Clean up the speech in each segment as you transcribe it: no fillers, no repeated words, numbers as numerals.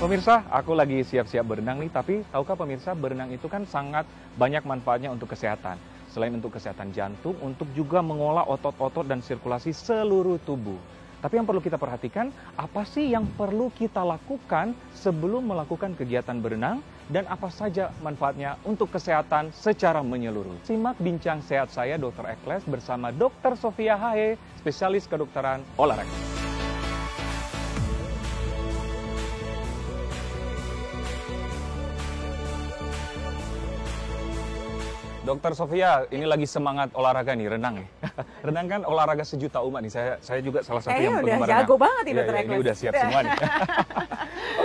Pemirsa, aku lagi siap-siap berenang nih, tapi tahukah pemirsa, berenang itu kan sangat banyak manfaatnya untuk kesehatan. Selain untuk kesehatan jantung, untuk juga mengolah otot-otot dan sirkulasi seluruh tubuh. Tapi yang perlu kita perhatikan, apa sih yang perlu kita lakukan sebelum melakukan kegiatan berenang, dan apa saja manfaatnya untuk kesehatan secara menyeluruh. Simak bincang sehat saya, Dr. Ekles, bersama Dr. Sofia Hahe, spesialis kedokteran olahraga. Dokter Sofia, ini lagi semangat olahraga nih, renang nih. Renang kan olahraga sejuta umat nih. Saya juga salah satu yang penggemar renang. Udah jago banget nih Dokter Ekles. Ini udah siap semua nih.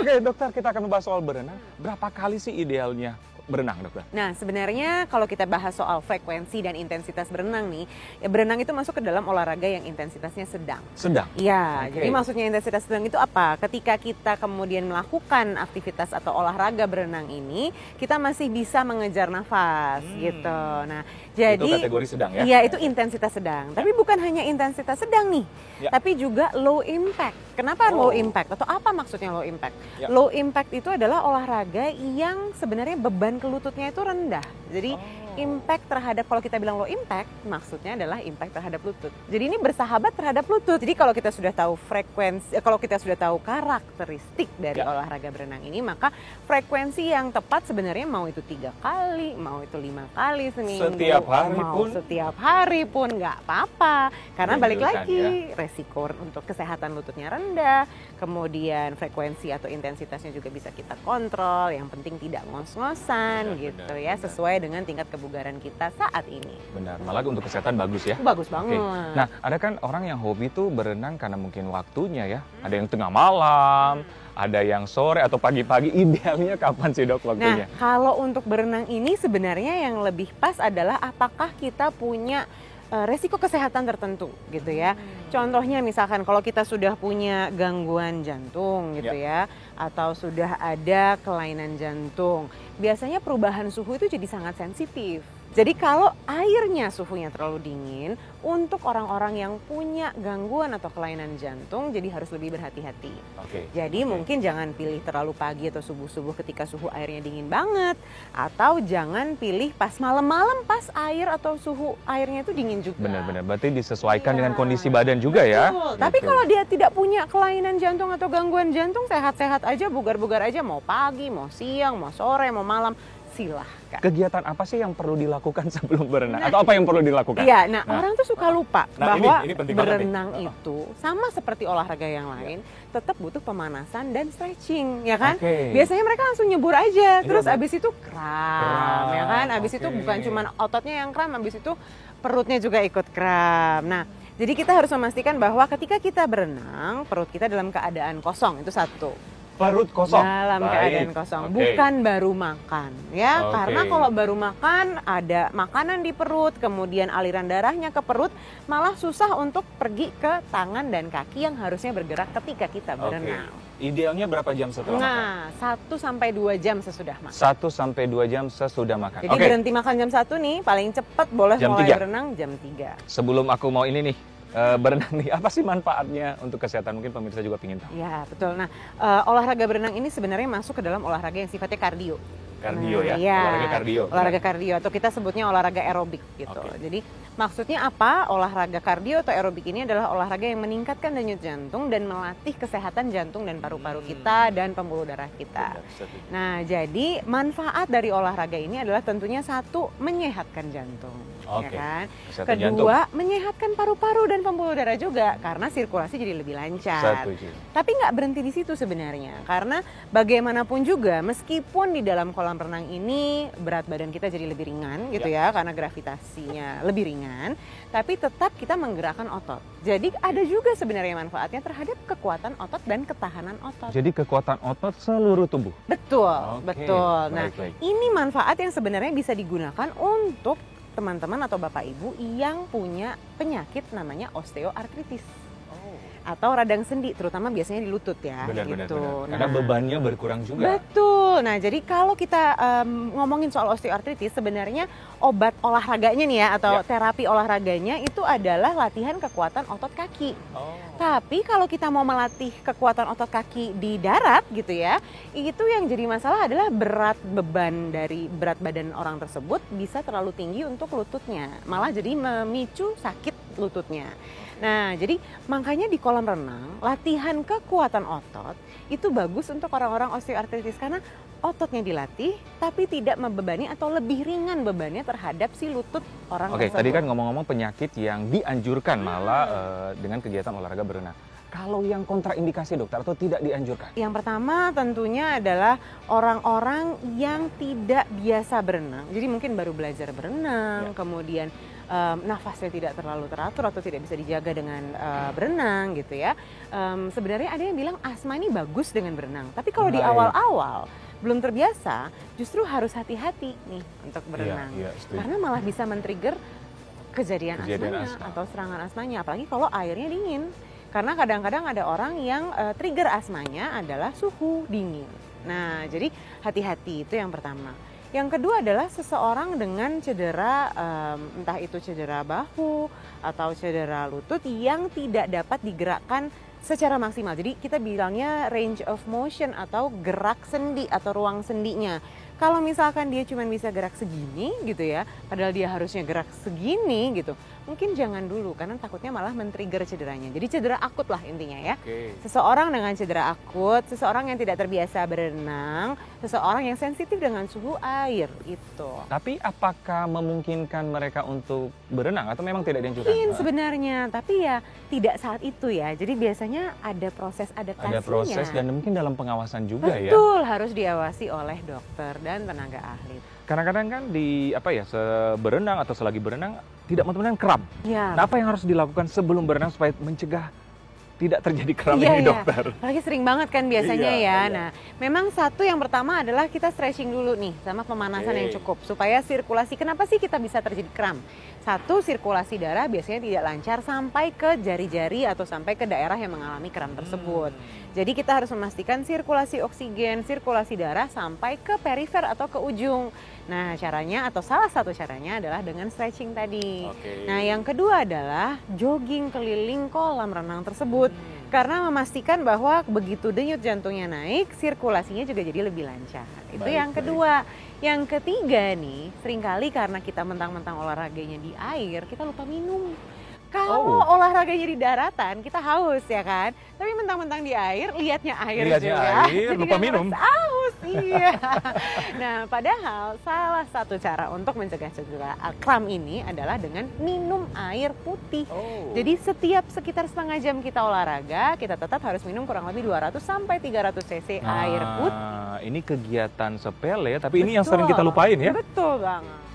Oke dokter, kita akan membahas soal berenang. Berapa kali sih idealnya berenang, dokter? Nah, sebenarnya kalau kita bahas soal frekuensi dan intensitas berenang nih, ya berenang itu masuk ke dalam olahraga yang intensitasnya sedang. Sedang? Iya, jadi maksudnya intensitas sedang itu apa? Ketika kita kemudian melakukan aktivitas atau olahraga berenang ini, kita masih bisa mengejar nafas gitu. Nah, jadi itu kategori sedang ya? Iya, itu intensitas sedang. Tapi bukan hanya intensitas sedang nih, tapi juga low impact. Kenapa low impact? Atau apa maksudnya low impact? Low impact itu adalah olahraga yang sebenarnya beban ke lututnya itu rendah. Jadi impact terhadap, kalau kita bilang low impact, maksudnya adalah impact terhadap lutut. Jadi ini bersahabat terhadap lutut. Jadi kalau kita sudah tahu frekuensi, kalau kita sudah tahu karakteristik dari olahraga berenang ini, maka frekuensi yang tepat sebenarnya mau itu 3 kali, mau itu 5 kali seminggu, setiap hari pun nggak apa-apa. Karena balik lagi, resiko untuk kesehatan lututnya rendah, kemudian frekuensi atau intensitasnya juga bisa kita kontrol. Yang penting tidak ngos-ngosan gitu ya, sesuai dengan tingkat kebugaran kita saat ini. Benar, malah untuk kesehatan bagus ya? Bagus banget. Nah, ada kan orang yang hobi tuh berenang karena mungkin waktunya ya. Ada yang tengah malam, ada yang sore atau pagi-pagi. Idealnya kapan sih dok waktunya? Nah, kalau untuk berenang ini sebenarnya yang lebih pas adalah apakah kita punya resiko kesehatan tertentu gitu ya. Contohnya misalkan kalau kita sudah punya gangguan jantung gitu ya, atau sudah ada kelainan jantung, biasanya perubahan suhu itu jadi sangat sensitif. Jadi kalau airnya suhunya terlalu dingin, untuk orang-orang yang punya gangguan atau kelainan jantung, jadi harus lebih berhati-hati. Jadi mungkin jangan pilih terlalu pagi atau subuh-subuh ketika suhu airnya dingin banget. Atau jangan pilih pas malam-malam pas air atau suhu airnya itu dingin juga. Benar-benar, berarti disesuaikan dengan kondisi badan juga ya. Betul. Tapi kalau dia tidak punya kelainan jantung atau gangguan jantung, sehat-sehat aja, bugar-bugar aja, mau pagi, mau siang, mau sore, mau malam, silahkan. Kegiatan apa sih yang perlu dilakukan sebelum berenang? Atau apa yang perlu dilakukan? Iya, orang tuh suka lupa bahwa ini berenang itu sama seperti olahraga yang lain, tetap butuh pemanasan dan stretching, ya kan? Biasanya mereka langsung nyebur aja, terus abis itu kram, ya kan? Abis itu bukan cuma ototnya yang kram, abis itu perutnya juga ikut kram. Nah, jadi kita harus memastikan bahwa ketika kita berenang, perut kita dalam keadaan kosong, itu satu. Perut kosong? Dalam keadaan kosong, bukan baru makan ya. Karena kalau baru makan, ada makanan di perut, kemudian aliran darahnya ke perut, malah susah untuk pergi ke tangan dan kaki yang harusnya bergerak ketika kita berenang. Idealnya berapa jam setelah makan? 1-2 jam sesudah makan. 1-2 jam sesudah makan. Jadi berhenti makan jam 1 nih, paling cepat boleh mulai berenang jam 3. Sebelum aku mau ini nih, berenang nih, apa sih manfaatnya untuk kesehatan? Mungkin pemirsa juga ingin tahu. Ya betul. Nah, olahraga berenang ini sebenarnya masuk ke dalam olahraga yang sifatnya kardio. Kardio olahraga kardio. Olahraga kardio atau kita sebutnya olahraga aerobik gitu. Jadi maksudnya apa? Olahraga kardio atau aerobik ini adalah olahraga yang meningkatkan denyut jantung dan melatih kesehatan jantung dan paru-paru kita dan pembuluh darah kita. Nah, jadi manfaat dari olahraga ini adalah tentunya satu, menyehatkan jantung. Ya kan? Kedua, menyehatkan paru-paru dan pembuluh darah juga karena sirkulasi jadi lebih lancar. Tapi nggak berhenti di situ sebenarnya, karena bagaimanapun juga meskipun di dalam kolam renang ini berat badan kita jadi lebih ringan gitu ya, karena gravitasinya lebih ringan, tapi tetap kita menggerakkan otot. Jadi ada juga sebenarnya manfaatnya terhadap kekuatan otot dan ketahanan otot. Jadi kekuatan otot seluruh tubuh? Betul, betul. Nah, ini manfaat yang sebenarnya bisa digunakan untuk teman-teman atau bapak ibu yang punya penyakit namanya osteoartritis. atau radang sendi, terutama biasanya di lutut ya. Benar, gitu. benar. Karena bebannya berkurang juga. Betul. Nah, jadi kalau kita ngomongin soal osteoartritis, sebenarnya obat olahraganya nih ya, atau terapi olahraganya itu adalah latihan kekuatan otot kaki. Tapi kalau kita mau melatih kekuatan otot kaki di darat gitu ya, itu yang jadi masalah adalah beban dari berat badan orang tersebut bisa terlalu tinggi untuk lututnya, malah jadi memicu sakit lututnya. Nah, jadi makanya di kolam renang, latihan kekuatan otot itu bagus untuk orang-orang osteoartritis karena ototnya dilatih tapi tidak membebani atau lebih ringan bebannya terhadap si lutut orang tersebut. Oke, tadi kan ngomong-ngomong penyakit yang dianjurkan malah dengan kegiatan olahraga berenang. Kalau yang kontraindikasi dokter atau tidak dianjurkan? Yang pertama tentunya adalah orang-orang yang tidak biasa berenang. Jadi mungkin baru belajar berenang, kemudian nafasnya tidak terlalu teratur atau tidak bisa dijaga dengan berenang gitu ya. Sebenarnya ada yang bilang asma ini bagus dengan berenang. Tapi kalau di awal-awal belum terbiasa, justru harus hati-hati nih untuk berenang. Karena malah bisa men-trigger kejadian asmanya atau serangan asmanya. Apalagi kalau airnya dingin. Karena kadang-kadang ada orang yang trigger asmanya adalah suhu dingin. Nah, jadi hati-hati itu yang pertama. Yang kedua adalah seseorang dengan cedera, entah itu cedera bahu atau cedera lutut yang tidak dapat digerakkan secara maksimal. Jadi kita bilangnya range of motion atau gerak sendi atau ruang sendinya. Kalau misalkan dia cuma bisa gerak segini gitu ya, padahal dia harusnya gerak segini gitu, mungkin jangan dulu karena takutnya malah men-trigger cederanya. Jadi cedera akut lah intinya ya. Seseorang dengan cedera akut, seseorang yang tidak terbiasa berenang, seseorang yang sensitif dengan suhu air itu. Tapi apakah memungkinkan mereka untuk berenang atau memang tidak dianjurkan? Mungkin sebenarnya, tapi ya tidak saat itu ya. Jadi biasanya ada proses adaptasinya. Ada proses dan mungkin dalam pengawasan juga. Betul, harus diawasi oleh dokter dan tenaga ahli. Kadang-kadang kan berenang atau selagi berenang tidak teman-teman kram. Nah, apa yang harus dilakukan sebelum berenang supaya mencegah tidak terjadi kram ini dokter? Apalagi sering banget kan biasanya Nah, memang satu yang pertama adalah kita stretching dulu nih sama pemanasan yang cukup supaya sirkulasi. Kenapa sih kita bisa terjadi kram? Satu, sirkulasi darah biasanya tidak lancar sampai ke jari-jari atau sampai ke daerah yang mengalami kram tersebut. Jadi kita harus memastikan sirkulasi oksigen, sirkulasi darah sampai ke perifer atau ke ujung. Nah, caranya atau salah satu caranya adalah dengan stretching tadi. Nah, yang kedua adalah jogging keliling kolam renang tersebut. Karena memastikan bahwa begitu denyut jantungnya naik, sirkulasinya juga jadi lebih lancar. Itu yang kedua. Yang ketiga nih, seringkali karena kita mentang-mentang olahraganya di air, kita lupa minum. Kalau olahraganya di daratan, kita haus ya kan. Tapi mentang-mentang di air, lihatnya air juga. Air, jadi lupa minum. Haus, iya. Nah, padahal salah satu cara untuk mencegah cedera kram ini adalah dengan minum air putih. Jadi setiap sekitar setengah jam kita olahraga, kita tetap harus minum kurang lebih 200 sampai 300 cc air putih. Ini kegiatan sepele, tapi ini yang sering kita lupain ya. Betul banget.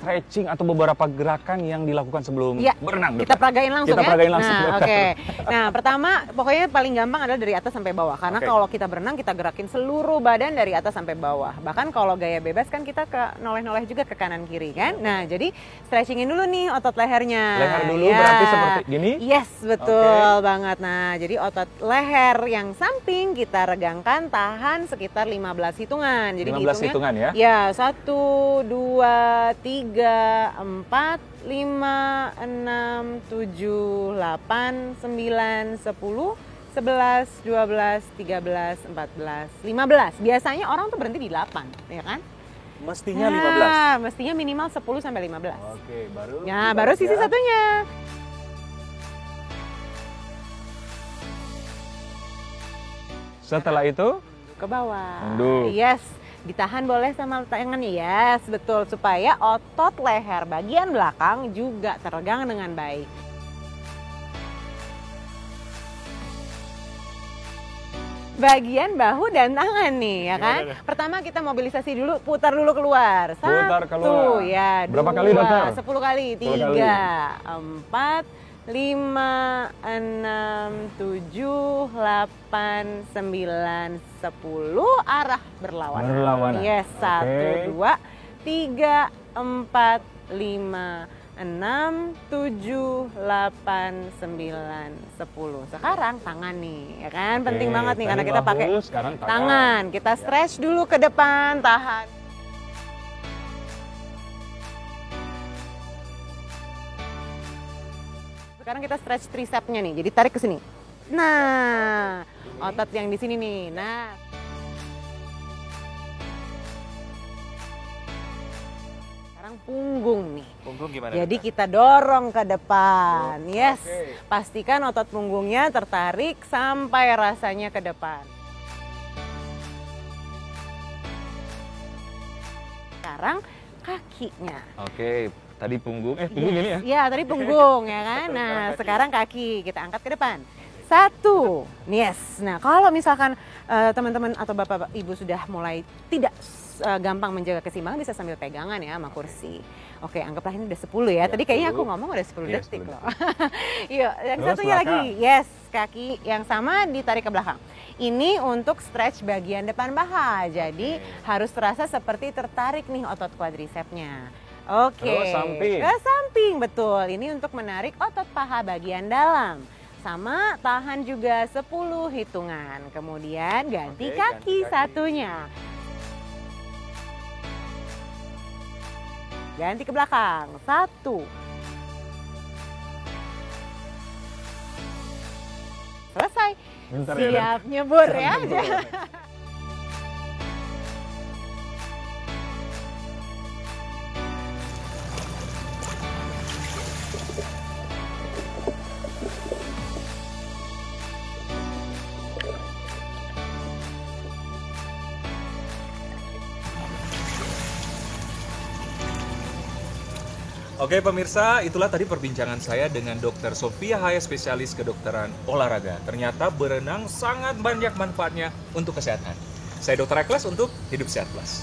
Stretching atau beberapa gerakan yang dilakukan sebelum berenang. Kita peragain langsung ya. Nah, Nah, pertama pokoknya paling gampang adalah dari atas sampai bawah. Karena kalau kita berenang kita gerakin seluruh badan dari atas sampai bawah. Bahkan kalau gaya bebas kan kita noleh-noleh juga ke kanan kiri kan. Nah, jadi stretchingin dulu nih otot lehernya. Leher dulu berarti seperti gini? Yes, betul banget. Nah, jadi otot leher yang samping kita regangkan, tahan sekitar 15 hitungan. Jadi 15 hitungan ya? Ya, 1, 2, 3, 4, 5, 6, 7, 8, 9, 10, 11, 12, 13, 14, 15. Biasanya orang tuh berhenti di 8, ya kan? Mestinya 15? Mestinya minimal 10 sampai 15. Baru? Ya, baru sisi satunya. Setelah itu? Ke bawah. Unduk. Yes. Ditahan boleh sama tangan, yes, betul, supaya otot leher bagian belakang juga teregang dengan baik. Bagian bahu dan tangan nih, ya kan? Pertama kita mobilisasi dulu, putar dulu keluar. Putar keluar. Ya, berapa kali dokter? 10 kali, 3, 4, 5, 6, 7, 8, 9, 10, arah berlawanan. Berlawanan. Yes, 1, 2, 3, 4, 5, 6, 7, 8, 9, 10. Sekarang tangan nih, ya kan? Penting banget nih karena kita pakai tangan. Kita stretch dulu ke depan, tahan. Sekarang kita stretch tricepsnya nih, jadi tarik ke sini. Nah, otot yang di sini nih. Nah. Punggung nih. Punggung gimana? Jadi kita dorong ke depan. Yes. Pastikan otot punggungnya tertarik sampai rasanya ke depan. Sekarang kakinya. Oke, tadi punggung. Punggung ini ya? Iya, tadi punggung ya kan. Nah, sekarang kaki kita angkat ke depan. 1. Yes. Nah, kalau misalkan teman-teman atau bapak ibu sudah mulai tidak gampang menjaga keseimbangan, bisa sambil pegangan ya sama kursi. Oke, anggaplah ini udah 10 ya. Tadi kayaknya aku ngomong udah 10 detik loh. Yuk, yang satunya lagi. Yes, kaki yang sama ditarik ke belakang. Ini untuk stretch bagian depan paha. Jadi harus terasa seperti tertarik nih otot quadricepsnya. Oke. Terus samping. Ke samping, betul. Ini untuk menarik otot paha bagian dalam. Sama, tahan juga 10 hitungan. Kemudian ganti kaki satunya. Ganti ke belakang. 1. Selesai. Bentar, siap nyebur ya. Oke pemirsa, itulah tadi perbincangan saya dengan Dr. Sofia Haya, spesialis kedokteran olahraga. Ternyata berenang sangat banyak manfaatnya untuk kesehatan. Saya Dr. Eklas untuk Hidup Sehat Plus.